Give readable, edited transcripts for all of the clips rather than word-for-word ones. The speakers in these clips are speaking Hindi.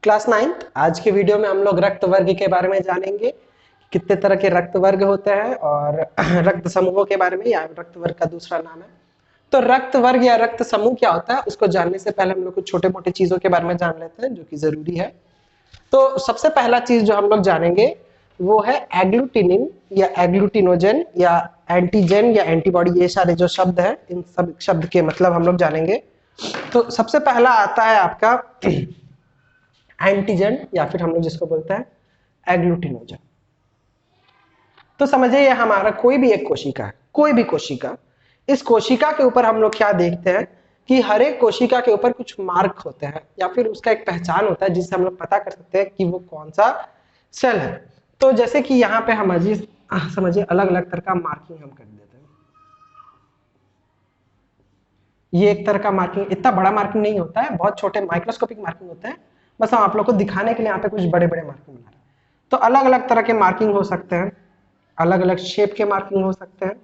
Class 9th। आज के वीडियो में हम लोग रक्त वर्ग के बारे में जानेंगे, कितने तरह के रक्त वर्ग होते हैं और रक्त समूहों के बारे में, या रक्त वर्ग का दूसरा नाम है। तो रक्त वर्ग या रक्त समूह क्या होता है उसको जानने से पहले हम लोग कुछ छोटे मोटे चीजों के बारे में जान लेते हैं जो कि जरूरी है। तो सबसे पहला चीज जो हम लोग जानेंगे वो है एग्लूटिनिन या एग्लूटिनोजन या एंटीजन या एंटीबॉडी। ये सारे जो शब्द हैं इन सब शब्द के मतलब हम लोग जानेंगे। तो सबसे पहला आता है आपका एंटीजन या फिर हम लोग जिसको बोलते हैं एग्लूटिनोजन। तो समझिए ये हमारा कोई भी एक कोशिका है, कोई भी कोशिका। इस कोशिका के ऊपर हम लोग क्या देखते हैं कि हर एक कोशिका के ऊपर कुछ मार्क होते हैं या फिर उसका एक पहचान होता है जिससे हम लोग पता कर सकते हैं कि वो कौन सा सेल है। तो जैसे कि यहाँ पे हम समझिए अलग अलग तरह का मार्किंग हम कर देते हैं। ये एक तरह का मार्किंग, इतना बड़ा मार्किंग नहीं होता है, बहुत छोटे माइक्रोस्कोपिक मार्किंग होते हैं। बस हम आप लोग को दिखाने के लिए यहाँ पे कुछ बड़े बड़े मार्किंग बना रहे हैं। तो अलग अलग तरह के मार्किंग हो सकते हैं, अलग अलग शेप के मार्किंग हो सकते हैं,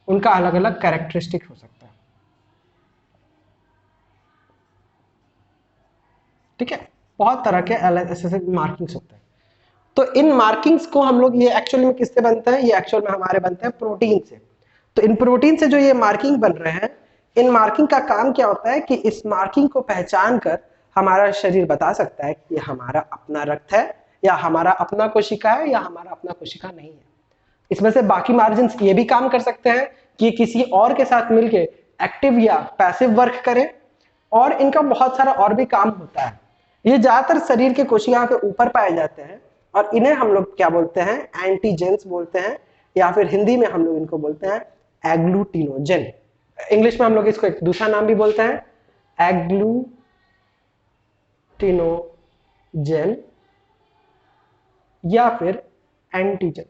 उनका अलग अलग कैरेक्टरिस्टिक हो सकता है। ठीक है, बहुत तरह के अलग ऐसे मार्किंग्स होते हैं। तो इन मार्किंग्स को हम लोग, ये एक्चुअल में किससे बनते हैं, ये एक्चुअल में हमारे बनते हैं प्रोटीन से। तो इन प्रोटीन से जो ये मार्किंग बन रहे हैं, इन मार्किंग का काम क्या होता है कि इस मार्किंग को पहचान कर हमारा शरीर बता सकता है कि हमारा अपना रक्त है या हमारा अपना कोशिका है या हमारा अपना कोशिका नहीं है। इसमें से बाकी मार्जिन ये भी काम कर सकते हैं कि किसी और के साथ मिलके एक्टिव या पैसिव वर्क करें, और इनका बहुत सारा और भी काम होता है। ये ज्यादातर शरीर के कोशिका के ऊपर पाए जाते हैं और इन्हें हम लोग क्या बोलते हैं, एंटीजेंस बोलते हैं, या फिर हिंदी में हम लोग इनको बोलते हैं एग्लूटिनोजन। इंग्लिश में हम लोग इसको एक दूसरा नाम भी बोलते हैं, एग्लूटिनोजन या फिर एंटीजन।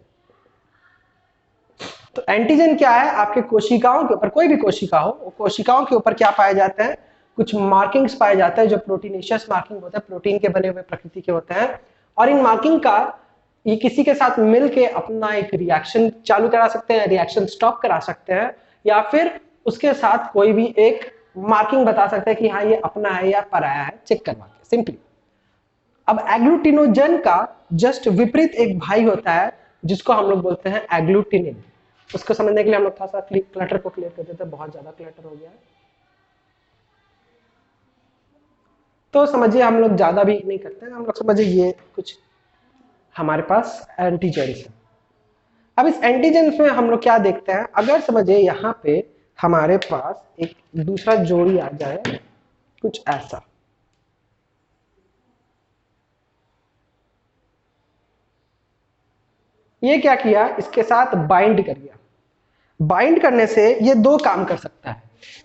तो एंटीजन क्या है, आपके कोशिकाओं के ऊपर, कोई भी कोशिका हो, वो कोशिकाओं के ऊपर क्या पाए जाते हैं, कुछ मार्किंग्स पाए जाते हैं जो प्रोटीनेशियस मार्किंग होते हैं, प्रोटीन के बने हुए प्रकृति के होते हैं। और इन मार्किंग का ये किसी के साथ मिलके अपना एक रिएक्शन चालू करा सकते हैं, रिएक्शन स्टॉप करा सकते हैं, या फिर उसके साथ कोई भी एक मार्किंग बता सकते हैं कि हाँ ये अपना है या पराया है, चेक करवा के सिंपली। अब एग्लूटिनोजन का जस्ट विपरीत एक भाई होता है जिसको हम लोग बोलते हैं एग्लूटिनिन। उसको समझने के लिए हम लोग थोड़ा सा क्लटर को क्लियर कर देते हैं, बहुत ज्यादा क्लटर हो गया है। तो समझिए हम लोग ज्यादा भी नहीं करते हैं, हम लोग समझिए ये कुछ हमारे पास एंटीजेंस है। अब इस एंटीजेंस में हम लोग क्या देखते हैं, अगर समझिए यहाँ पे हमारे पास एक दूसरा जोड़ी आ जाए कुछ ऐसा, ये क्या किया, इसके साथ बाइंड कर दिया। बाइंड करने से ये दो काम कर सकता है,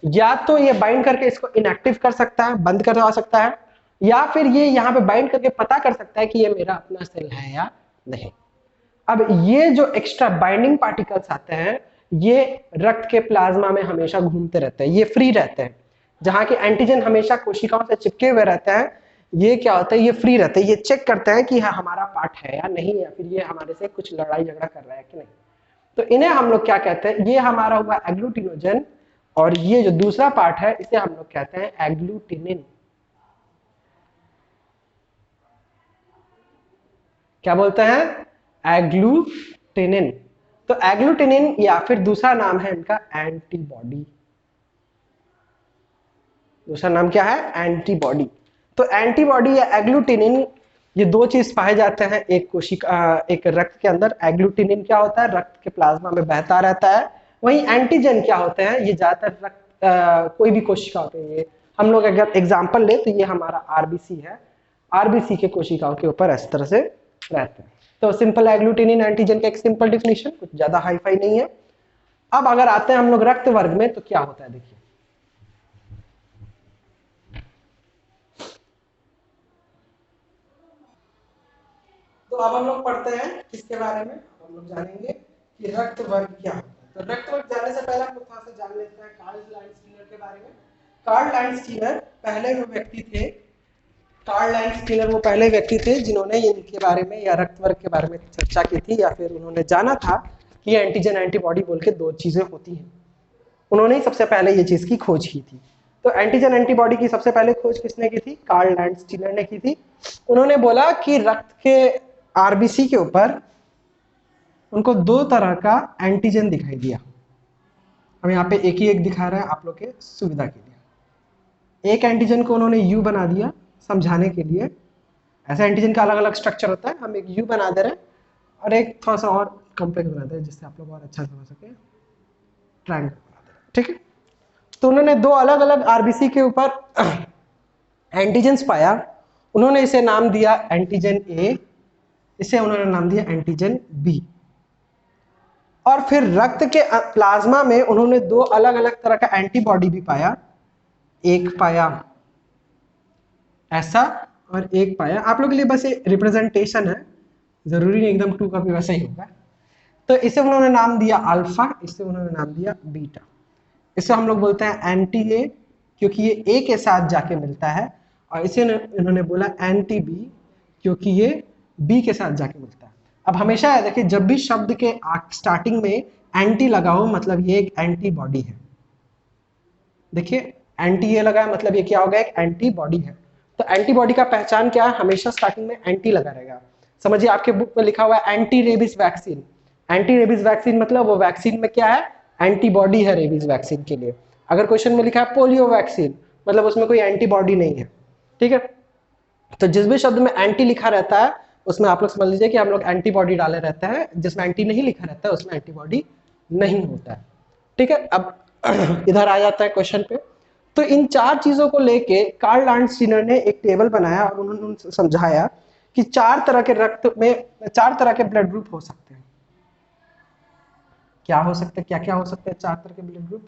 या तो ये बाइंड करके इसको इनएक्टिव कर सकता है, बंद करवा सकता है, या फिर ये यहाँ पे बाइंड करके पता कर सकता है कि ये मेरा अपना सेल है या नहीं। अब ये जो एक्स्ट्रा बाइंडिंग पार्टिकल्स आते हैं ये रक्त के प्लाज्मा में हमेशा घूमते रहते हैं, ये फ्री रहते हैं। जहां के एंटीजन हमेशा कोशिकाओं से चिपके हुए रहते हैं, ये क्या होता है, ये फ्री रहते हैं, ये चेक करते हैं कि हाँ हमारा पार्ट है या नहीं, या फिर ये हमारे से कुछ लड़ाई झगड़ा कर रहा है कि नहीं। तो इन्हें हम लोग क्या कहते हैं, ये हमारा हुआ एग्लूटिनोजन, और ये जो दूसरा पार्ट है इसे हम लोग कहते हैं एग्लूटिनिन। क्या बोलते हैं, एग्लूटिनिन। तो एग्लूटिनिन या फिर दूसरा नाम है इनका एंटीबॉडी। दूसरा नाम क्या है, एंटीबॉडी। तो एंटीबॉडी या एग्लूटिनिन, ये दो चीज पाए जाते हैं एक कोशिका, एक रक्त के अंदर। एग्लूटिनिन क्या होता है, रक्त के प्लाज्मा में बहता रहता है। वहीं एंटीजन क्या होते हैं, ये ज्यादातर रक्त कोई भी कोशिका होते हैं। ये हम लोग अगर एग्जांपल ले तो ये हमारा आरबीसी है, आरबीसी के कोशिकाओं के ऊपर इस तरह से रहते हैं। तो सिंपल एग्लूटिनिन एंटीजन का एक सिंपल डिफिनेशन, कुछ ज्यादा हाईफाई नहीं है। अब अगर आते हैं हम लोग रक्त वर्ग में तो क्या होता है, देखिए तो अब हम लोग पढ़ते हैं इसके बारे में, हम लोग जानेंगे कि रक्त वर्ग क्या होता है। तो रक्त वर्ग जानने से पहले हम लोग थोड़ा सा जान लेते हैं कार्ल लाइन्स्टीनर के बारे में। कार्ल लाइन्स्टीनर पहले वो व्यक्ति थे, कार्ल लाइन्स्टीनर वो पहले व्यक्ति थे जिन्होंने इनके बारे में या रक्त वर्ग के बारे में चर्चा की थी, या फिर उन्होंने जाना था कि एंटीजन एंटीबॉडी बोल के दो चीजें होती हैं। उन्होंने ही सबसे पहले ये चीज की खोज की थी। तो एंटीजन एंटीबॉडी की सबसे पहले खोज किसने की थी? कार्ल लैंडस्टीनर ने की थी। उन्होंने बोला कि रक्त के आरबीसी के ऊपर उनको दो तरह का एंटीजन दिखाई दिया। हम यहाँ पे एक ही एक दिखा रहे हैं आप लोग के सुविधा के लिए। एक एंटीजन को उन्होंने यू बना दिया समझाने के लिए, ऐसे एंटीजन का अलग अलग स्ट्रक्चर होता है, हम एक यू बना दे रहे हैं, और एक थोड़ा सा और कॉम्प्लेक्स बना दे रहे हैं जिससे आप लोग और अच्छा समझ सके, ट्रायंगल बना दे रहे हैं, ठीक है। तो उन्होंने दो अलग अलग आरबीसी के ऊपर एंटीजेंस पाया, उन्होंने इसे नाम दिया एंटीजन ए, इसे उन्होंने नाम दिया एंटीजन बी। और फिर रक्त के प्लाज्मा में उन्होंने दो अलग अलग तरह का एंटीबॉडी भी पाया, एक पाया ऐसा और एक पाया, आप लोग के लिए बस ये रिप्रेजेंटेशन है, जरूरी नहीं एकदम टू कॉपी वैसा ही होगा। तो इसे उन्होंने नाम दिया अल्फा, इसे उन्होंने नाम दिया बीटा। इसे हम लोग बोलते हैं एंटी ए क्योंकि ये ए के साथ जाके मिलता है, और इसे इन्होंने बोला एंटी बी क्योंकि ये बी के साथ जाके मिलता है। अब हमेशा है देखिए, जब भी शब्द के स्टार्टिंग में एंटी लगा हो मतलब ये एक एंटीबॉडी है। देखिए एंटी ए लगा है मतलब ये क्या होगा? एक एंटीबॉडी है। तो एंटीबॉडी का पहचान क्या है? हमेशा स्टार्टिंग में एंटी लगा रहेगा। समझिए आपके बुक में लिखा हुआ है anti rabies vaccine. Anti rabies vaccine मतलब वो वैक्सीन में क्या है? एंटीबॉडी है रेबीज वैक्सीन के लिए। अगर क्वेश्चन में लिखा है पोलियो वैक्सीन मतलब उसमें कोई एंटीबॉडी नहीं है, ठीक है। तो जिस भी शब्द में एंटी लिखा रहता है उसमें आप लोग समझ लीजिए कि हम लोग एंटीबॉडी डाले रहते हैं, जिसमें एंटी नहीं लिखा रहता है उसमें एंटीबॉडी नहीं होता है, ठीक है। अब इधर आ जाता है क्वेश्चन पे। तो इन चार चीजों को लेके कार्ल लैंडस्टीनर ने एक टेबल बनाया और उन्होंने समझाया कि चार तरह के रक्त में चार तरह के ब्लड ग्रुप हो सकते हैं। क्या हो सकते हैं? क्या क्या हो सकते हैं चार तरह के ब्लड ग्रुप?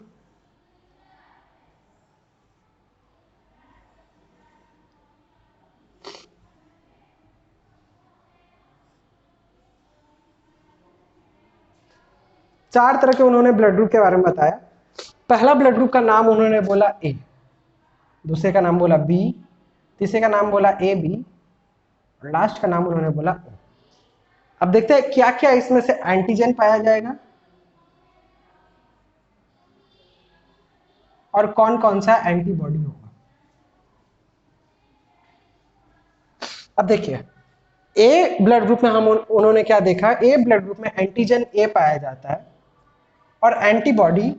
चार तरह के उन्होंने ब्लड ग्रुप के बारे में बताया। पहला ब्लड ग्रुप का नाम उन्होंने बोला ए, दूसरे का नाम बोला बी, तीसरे का नाम बोला ए बी, और लास्ट का नाम उन्होंने बोला ओ। अब देखते हैं क्या क्या इसमें से एंटीजन पाया जाएगा और कौन कौन सा एंटीबॉडी होगा। अब देखिए ए ब्लड ग्रुप में हम उन्होंने क्या देखा? ए ब्लड ग्रुप में एंटीजन ए पाया जाता है और एंटीबॉडी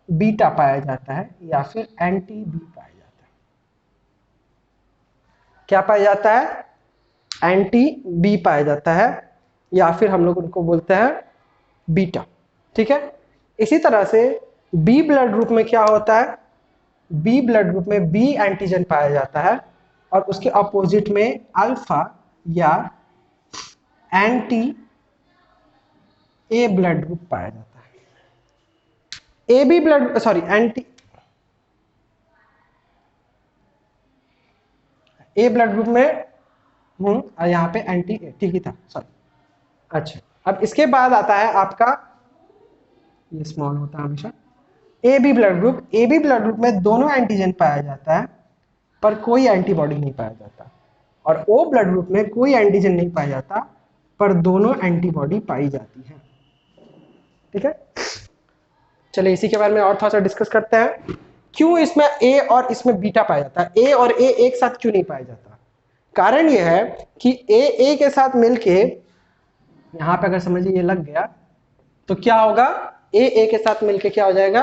बीटा पाया जाता है या फिर एंटी बी पाया जाता है। क्या पाया जाता है? एंटी बी पाया जाता है या फिर हम लोग उनको बोलते हैं बीटा, ठीक है। इसी तरह से बी ब्लड ग्रुप में क्या होता है? बी ब्लड ग्रुप में बी एंटीजन पाया जाता है और उसके अपोजिट में अल्फा या एंटी ए ब्लड ग्रुप पाया जाता है। A B blood sorry anti A blood group में यहाँ पे एंटी ए, ठीक ही था, सॉरी। अच्छा, अब इसके बाद आता है आपका, ये स्मॉल होता है हमेशा, A B blood group. A B blood group में दोनों एंटीजन पाया जाता है पर कोई एंटीबॉडी नहीं पाया जाता, और ओ ब्लड ग्रुप में कोई एंटीजन नहीं पाया जाता पर दोनों एंटीबॉडी पाई जाती है, ठीक है। चलिए इसी के बारे में और थोड़ा सा डिस्कस करते हैं। क्यों इसमें ए और इसमें बीटा पाया जाता है? ए और ए एक साथ क्यों नहीं पाया जाता? कारण यह है कि ए के साथ मिलके, यहां पे अगर समझिए ये लग गया तो क्या होगा? ए के साथ मिलके क्या हो जाएगा?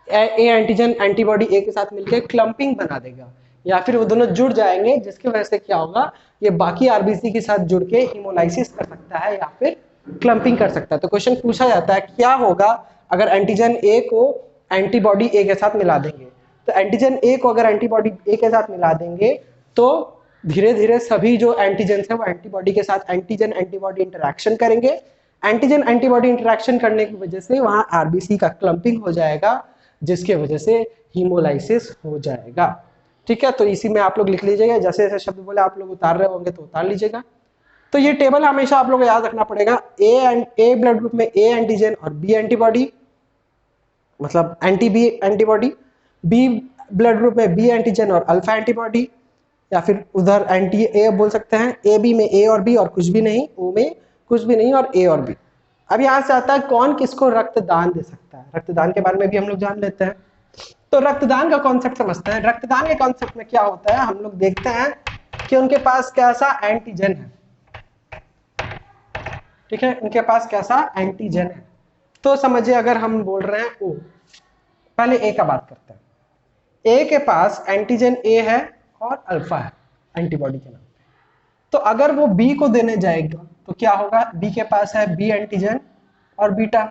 ए एंटीजन एंटीबॉडी ए के साथ मिलके क्लंपिंग बना देगा, या फिर वो दोनों जुड़ जाएंगे जिसकी वजह से क्या होगा? ये बाकी आरबीसी के साथ जुड़ के हीमोलाइसिस कर सकता है या फिर क्लंपिंग कर सकता है। तो क्वेश्चन पूछा जाता है क्या होगा अगर एंटीजन ए को एंटीबॉडी ए के साथ मिला देंगे? तो एंटीजन ए को अगर एंटीबॉडी ए के साथ मिला देंगे तो धीरे धीरे सभी जो एंटीजेंस है वो एंटीबॉडी के साथ एंटीजन एंटीबॉडी इंटरेक्शन करेंगे। एंटीजन एंटीबॉडी इंटरेक्शन करने की वजह से वहां आरबीसी का क्लंपिंग हो जाएगा, जिसके वजह से हीमोलाइसिस हो जाएगा, ठीक है। तो इसी में आप लोग लिख लीजिएगा, जैसे जैसे शब्द बोले आप लोग उतार रहे होंगे तो उतार लीजिएगा। तो ये टेबल हमेशा आप लोग को याद रखना पड़ेगा। ए ब्लड ग्रुप में ए एंटीजन और बी एंटीबॉडी, मतलब anti B antibody. B blood group में बी एंटीजन और अल्फा एंटीबॉडी, या फिर उधर एंटी ए बोल सकते हैं। ए बी में ए और बी और कुछ भी नहीं, ओ में कुछ भी नहीं और ए और बी। अब यहां से आता है कौन किसको रक्तदान दे सकता है। रक्तदान के बारे में भी हम लोग जान लेते हैं। तो रक्तदान का कॉन्सेप्ट समझते हैं। रक्तदान के कॉन्सेप्ट में क्या होता है, हम लोग देखते हैं कि उनके पास कैसा एंटीजन है। ठीक है, उनके पास कैसा एंटीजन है। तो समझिए अगर हम बोल रहे हैं ओ, पहले ए का बात करते हैं। ए के पास एंटीजन ए है और अल्फा है एंटीबॉडी के नाम पे। तो अगर वो बी को देने जाएगा तो क्या होगा, बी के पास है बी एंटीजन और बीटा।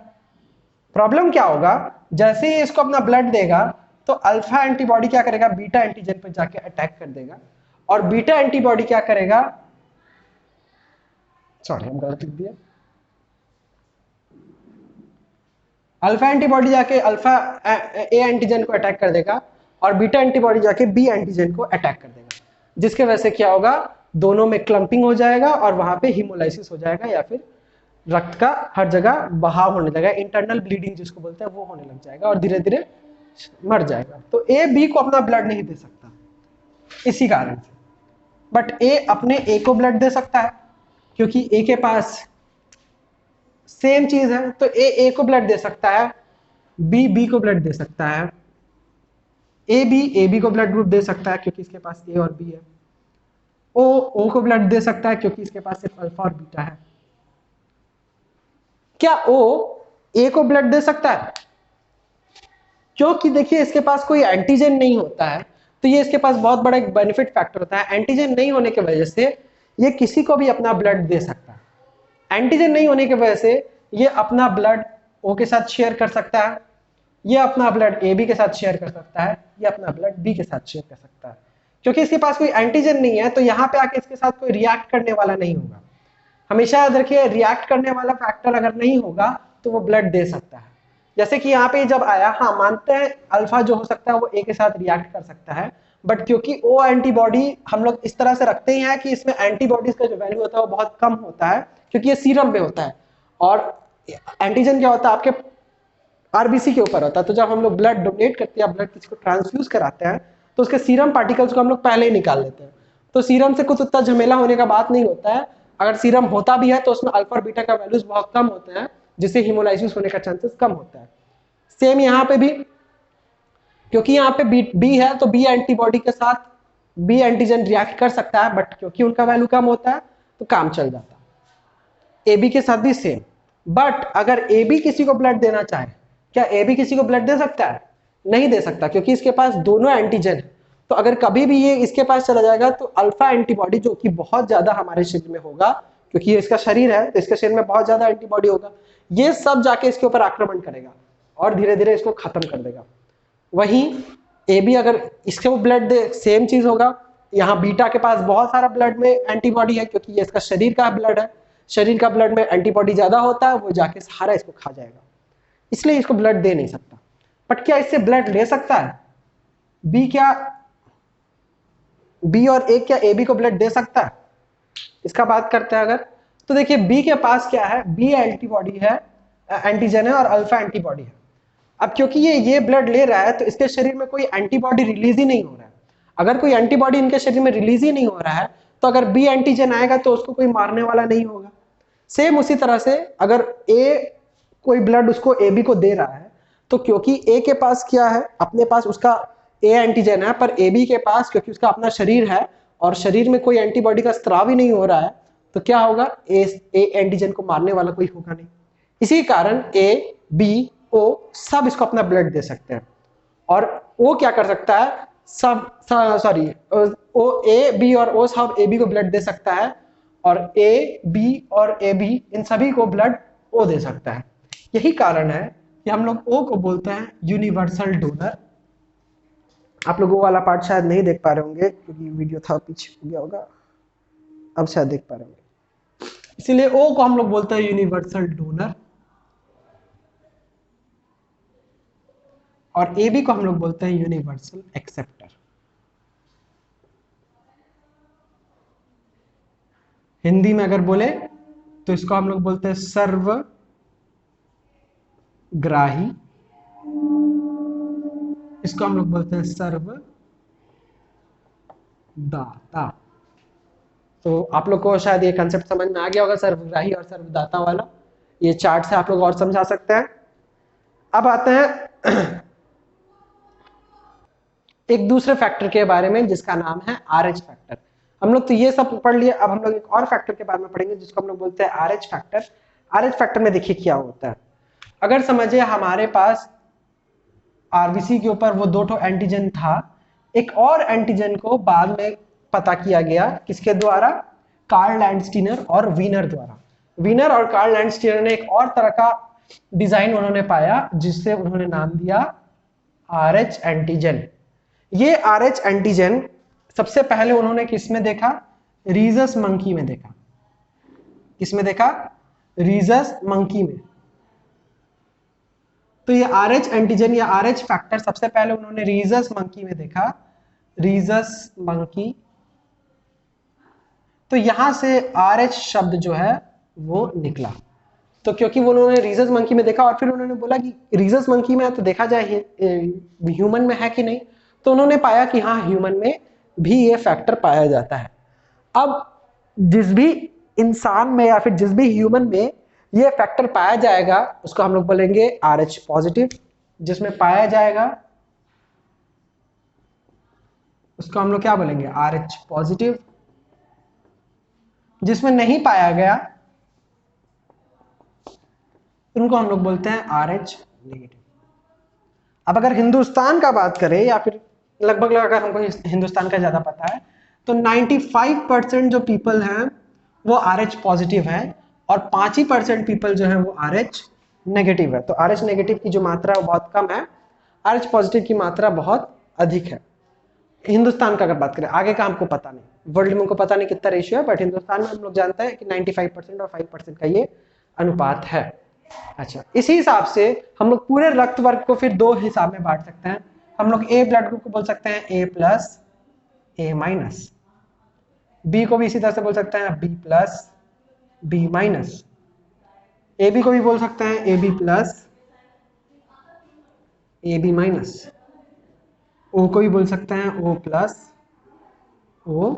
प्रॉब्लम क्या होगा, जैसे ही इसको अपना ब्लड देगा तो अल्फा एंटीबॉडी क्या करेगा, बीटा एंटीजन पर जाके अटैक कर देगा, और बीटा एंटीबॉडी क्या करेगा, सॉरी हम गलत लिख दिया, अल्फा एंटीबॉडी जाके अल्फा ए एंटीजन को अटैक कर देगा और बीटा एंटीबॉडी जाके बी एंटीजन को अटैक कर देगा, जिसके वजह से क्या होगा, दोनों में क्लंपिंग हो जाएगा और वहां पे हीमोलाइसिस हो जाएगा, या फिर रक्त का हर जगह बहाव होने लगेगा, इंटरनल ब्लीडिंग जिसको बोलते हैं वो होने लग जाएगा और धीरे धीरे मर जाएगा। तो ए बी को अपना ब्लड नहीं दे सकता इसी कारण से, बट ए अपने ए को ब्लड दे सकता है क्योंकि ए के पास सेम चीज है। तो ए को ब्लड दे सकता है, बी को ब्लड दे सकता है, ए बी को ब्लड ग्रुप दे सकता है क्योंकि इसके पास ए और बी है, ओ को ब्लड दे सकता है क्योंकि इसके पास सिर्फ अल्फा और बीटा है। क्या ओ ए को ब्लड दे सकता है, क्योंकि देखिए इसके पास कोई एंटीजन नहीं होता है, तो ये इसके पास बहुत बड़ा एक बेनिफिट फैक्टर होता है। एंटीजन नहीं होने की वजह से ये किसी को भी अपना ब्लड दे सकता है। एंटीजन नहीं होने की वजह से ये अपना ब्लड ओ के साथ शेयर कर सकता है, ये अपना ब्लड ए बी के साथ शेयर कर सकता है, ये अपना ब्लड बी के साथ शेयर कर सकता है। क्योंकि इसके पास कोई एंटीजन नहीं है तो यहाँ पे आके इसके साथ कोई रिएक्ट करने वाला नहीं होगा। हमेशा याद रखिए, रिएक्ट करने वाला फैक्टर अगर नहीं होगा तो वो ब्लड दे सकता है। जैसे कि यहाँ पे जब आया, हाँ मानते हैं अल्फा जो हो सकता है वो ए के साथ रिएक्ट कर सकता है, बट क्योंकि ओ एंटीबॉडी हम लोग इस तरह से रखते हैं कि इसमें एंटीबॉडीज का जो वैल्यू होता है वो बहुत कम होता है, क्योंकि ये सीरम में होता है और एंटीजन क्या होता है आपके आरबीसी के ऊपर होता है। तो जब हम लोग ब्लड डोनेट करते हैं, ब्लड किसी को ट्रांसफ्यूज कराते हैं, तो उसके सीरम पार्टिकल्स को हम लोग पहले ही निकाल लेते हैं। तो सीरम से कुछ उतना झमेला होने का बात नहीं होता है। अगर सीरम होता भी है तो उसमें अल्फा और बीटा का वैल्यूज बहुत कम होते हैं, जिससे हीमोलाइसिस होने का चांसेस कम होता है। सेम यहाँ पे भी, क्योंकि यहाँ पे बी है तो बी एंटीबॉडी के साथ बी एंटीजन रिएक्ट कर सकता है, बट क्योंकि उनका वैल्यू कम होता है तो काम चल जाता है। ए बी के साथ भी सेम, बट अगर ए बी किसी को ब्लड देना चाहे, क्या ए बी किसी को ब्लड दे सकता है? नहीं दे सकता, क्योंकि इसके पास दोनों एंटीजन है। तो अगर कभी भी ये इसके पास चला जाएगा तो अल्फा एंटीबॉडी, जो कि बहुत ज्यादा हमारे शरीर में होगा, क्योंकि ये इसका शरीर है तो इसके शरीर में बहुत ज्यादा एंटीबॉडी होगा, ये सब जाके इसके ऊपर आक्रमण करेगा और धीरे धीरे इसको खत्म कर देगा। वहीं ए बी अगर इसके वो ब्लड दे, सेम चीज होगा। यहाँ बीटा के पास बहुत सारा ब्लड में एंटीबॉडी है, क्योंकि ये इसका शरीर का ब्लड है, शरीर का ब्लड में एंटीबॉडी ज्यादा होता है, वो जाके सारा इसको खा जाएगा, इसलिए इसको ब्लड दे नहीं सकता। बट क्या इससे ब्लड ले सकता है बी? क्या बी और ए, क्या ए बी को ब्लड दे सकता है? इसका बात करते हैं अगर, तो देखिए बी के पास क्या है, बी एंटीबॉडी है, एंटीजन है और अल्फा एंटीबॉडी है। अब क्योंकि ये ब्लड ले रहा है तो इसके शरीर में कोई एंटीबॉडी रिलीज ही नहीं हो रहा है। अगर कोई एंटीबॉडी इनके शरीर में रिलीज ही नहीं हो रहा है तो अगर बी एंटीजन आएगा तो उसको कोई मारने वाला नहीं होगा। सेम उसी तरह से अगर ए कोई ब्लड उसको ए बी को दे रहा है, तो क्योंकि ए के पास क्या है, अपने पास उसका ए एंटीजन है, पर ए बी के पास क्योंकि उसका अपना शरीर है और शरीर में कोई एंटीबॉडी का स्त्राव ही नहीं हो रहा है, तो क्या होगा, ए एंटीजन को मारने वाला कोई होगा नहीं। इसी कारण ए बी ओ सब इसको अपना ब्लड दे सकते हैं, और ओ क्या कर सकता है, ओ ए बी और ओ सब ए बी को ब्लड दे सकता है, और ए बी और ए बी इन सभी को ब्लड ओ दे सकता है। यही कारण है कि हम लोग ओ को बोलते हैं यूनिवर्सल डोनर। आप लोग वो वाला पार्ट शायद नहीं देख पा रहे होंगे क्योंकि वीडियो था पीछे हो गया होगा, अब शायद देख पा रहे होंगे। इसीलिए ओ को हम लोग बोलते हैं यूनिवर्सल डोनर, और ए बी को हम लोग बोलते हैं यूनिवर्सल एक्सेप्टर। हिंदी में अगर बोले तो इसको हम लोग बोलते हैं सर्वग्राही, इसको हम लोग बोलते हैं सर्वदाता। तो आप लोग को शायद ये कंसेप्ट समझ में आ गया होगा, सर्वग्राही और सर्वदाता वाला। ये चार्ट से आप लोग और समझा सकते हैं। अब आते हैं एक दूसरे फैक्टर के बारे में जिसका नाम है RH फैक्टर। हम लोग तो ये सब पढ़ लिए, अब हम लोग एक और फैक्टर के बारे में पढ़ेंगे जिसको हम लोग बोलते हैं RH फैक्टर। RH फैक्टर में देखिए क्या होता है। अगर समझिए हमारे पास आरबीसी के ऊपर वो 2 एंटीजन था, एक और एंटीजन को बाद में पता किया गया किसके द्वारा, कार्ल लैंडस्टीनर और वीनर द्वारा। वीनर और कार्ल लैंडस्टीनर ने एक और तरह का डिजाइन उन्होंने पाया जिससे उन्होंने नाम दिया RH एंटीजन। ये RH एंटीजन सबसे पहले उन्होंने किस में देखा, रीजस मंकी में देखा। किसमें देखा, रीजस मंकी में। तो ये RH एंटीजन या RH फैक्टर सबसे पहले उन्होंने रीजस मंकी में देखा, रीजस मंकी। तो यहां से RH शब्द जो है वो निकला। तो क्योंकि वो उन्होंने रीजस मंकी में देखा और फिर उन्होंने बोला कि रीजस मंकी में तो देखा जाए ह्यूमन में है कि नहीं, तो उन्होंने पाया कि हाँ ह्यूमन में भी ये फैक्टर पाया जाता है। अब जिस भी इंसान में या फिर जिस भी ह्यूमन में ये फैक्टर पाया जाएगा उसको हम लोग बोलेंगे RH पॉजिटिव। जिसमें पाया जाएगा उसको हम लोग क्या बोलेंगे, RH पॉजिटिव। जिसमें नहीं पाया गया उनको हम लोग बोलते हैं RH नेगेटिव। अब अगर हिंदुस्तान का बात करें या फिर लगभग अगर हमको हिंदुस्तान का ज्यादा पता है तो 95% जो पीपल हैं वो RH पॉजिटिव है और 5% पीपल जो है वो RH नेगेटिव है। तो RH नेगेटिव की जो मात्रा है वो बहुत कम है, RH पॉजिटिव की मात्रा बहुत अधिक है। हिंदुस्तान का अगर बात करें, आगे का हमको पता नहीं, वर्ल्ड में हमको पता नहीं कितना रेशियो है, बट हिंदुस्तान में हम लोग जानते हैं कि 95% और 5% का ये अनुपात है। अच्छा, इसी हिसाब से हम लोग पूरे रक्त वर्ग को फिर 2 हिसाब में बांट सकते हैं। हम लोग ए ब्लड ग्रुप को बोल सकते हैं A+, A-, बी को भी इसी तरह से बोल सकते हैं B+, B-, AB को भी बोल सकते हैं AB+, AB-, O को भी बोल सकते हैं O+, O-।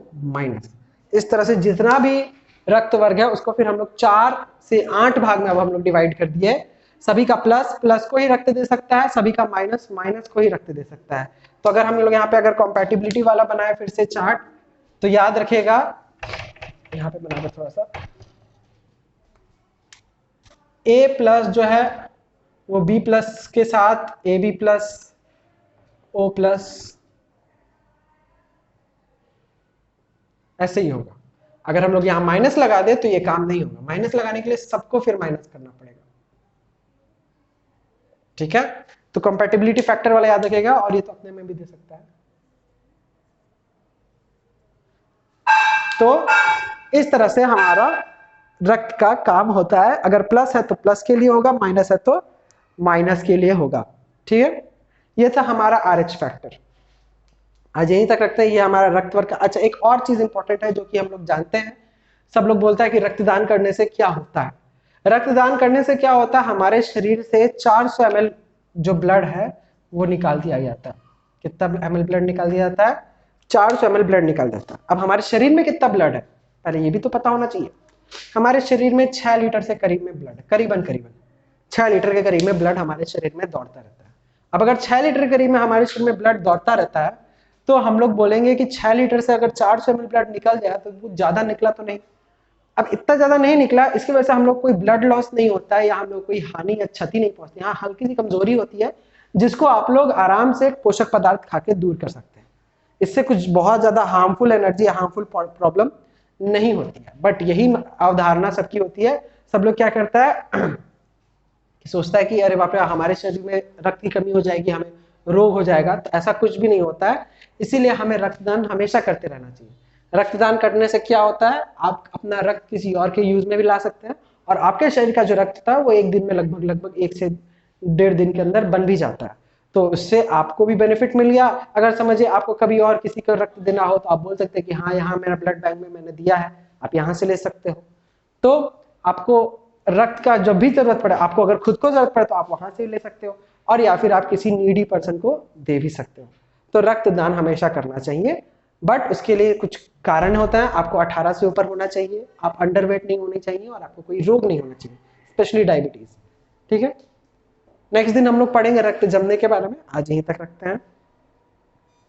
इस तरह से जितना भी रक्त वर्ग है उसको फिर हम लोग 4 से 8 भाग में अब हम लोग डिवाइड कर दिए। सभी का प्लस प्लस को ही रक्त दे सकता है, सभी का माइनस माइनस को ही रक्त दे सकता है। तो अगर हम लोग यहाँ पे अगर कॉम्पैटिबिलिटी वाला बनाए फिर से चार्ट, तो याद रखिएगा, यहाँ पे बना दे थोड़ा सा, A+ जो है वो B+ के साथ AB+, O+, ऐसे ही होगा। अगर हम लोग यहाँ माइनस लगा दे तो ये काम नहीं होगा, माइनस लगाने के लिए सबको फिर माइनस करना पड़ेगा। ठीक है, तो कंपैटिबिलिटी फैक्टर वाला याद रखिएगा, और ये तो अपने में भी दे सकता है। तो इस तरह से हमारा रक्त का काम होता है। अगर प्लस है तो प्लस के लिए होगा, माइनस है तो माइनस के लिए होगा। ठीक है, ये था हमारा RH फैक्टर। आज यहीं तक रखते हैं, ये हमारा रक्त वर्ग का। अच्छा, एक और चीज इंपॉर्टेंट है जो कि हम लोग जानते हैं, सब लोग बोलता है कि रक्तदान करने से क्या होता है। रक्तदान करने से क्या होता है, हमारे शरीर से 400 ml जो ब्लड है वो निकाल दिया जाता है। कितना ml ब्लड निकाल दिया जाता है, 400 ml ब्लड निकाल जाता है। अब हमारे शरीर में कितना ब्लड है पहले ये भी तो पता होना चाहिए। हमारे शरीर में 6 लीटर से करीब में ब्लड, करीबन 6 लीटर के करीब में ब्लड हमारे शरीर में दौड़ता रहता है। अब अगर 6 लीटर के करीब में हमारे शरीर में ब्लड दौड़ता रहता है तो हम लोग बोलेंगे कि 6 लीटर से अगर 400 ml ब्लड निकल जाए तो वो ज्यादा निकला तो नहीं। अब इतना ज्यादा नहीं निकला, इसकी वजह से हम लोग कोई ब्लड लॉस नहीं होता है या हम लोग कोई हानि या क्षति नहीं पहुंचती। हाँ, हल्की सी कमजोरी होती है जिसको आप लोग आराम से पोषक पदार्थ खा के दूर कर सकते हैं। इससे कुछ बहुत ज्यादा हार्मफुल एनर्जी या हार्मफुल प्रॉब्लम नहीं होती है। बट यही अवधारणा सबकी होती है, सब लोग क्या करता है सोचता है कि अरे बाप रे हमारे शरीर में रक्त की कमी हो जाएगी, हमें रोग हो जाएगा। तो ऐसा कुछ भी नहीं होता है, इसीलिए हमें रक्तदान हमेशा करते रहना चाहिए। रक्तदान करने से क्या होता है, आप अपना रक्त किसी और के यूज में भी ला सकते हैं और आपके शरीर का जो रक्त था वो एक दिन में लगभग 1 से 1.5 दिन के अंदर बन भी जाता है। तो उससे आपको भी बेनिफिट मिल गया। अगर समझिए आपको कभी और किसी को रक्त देना हो तो आप बोल सकते हैं कि हाँ यहाँ मेरा ब्लड बैंक में मैंने दिया है, आप यहाँ से ले सकते हो। तो आपको रक्त का जब भी जरूरत पड़े, आपको अगर खुद को जरूरत पड़े तो आप वहां से ले सकते हो, और या फिर आप किसी नीडी पर्सन को दे भी सकते हो। तो रक्तदान हमेशा करना चाहिए, बट उसके लिए कुछ कारण होता है। आपको 18 से ऊपर होना चाहिए, आप अंडरवेट नहीं होने चाहिए और आपको कोई रोग नहीं होना चाहिए, स्पेशली डायबिटीज। ठीक है, नेक्स्ट दिन हम लोग पढ़ेंगे रक्त जमने के बारे में। आज यहीं तक रखते हैं।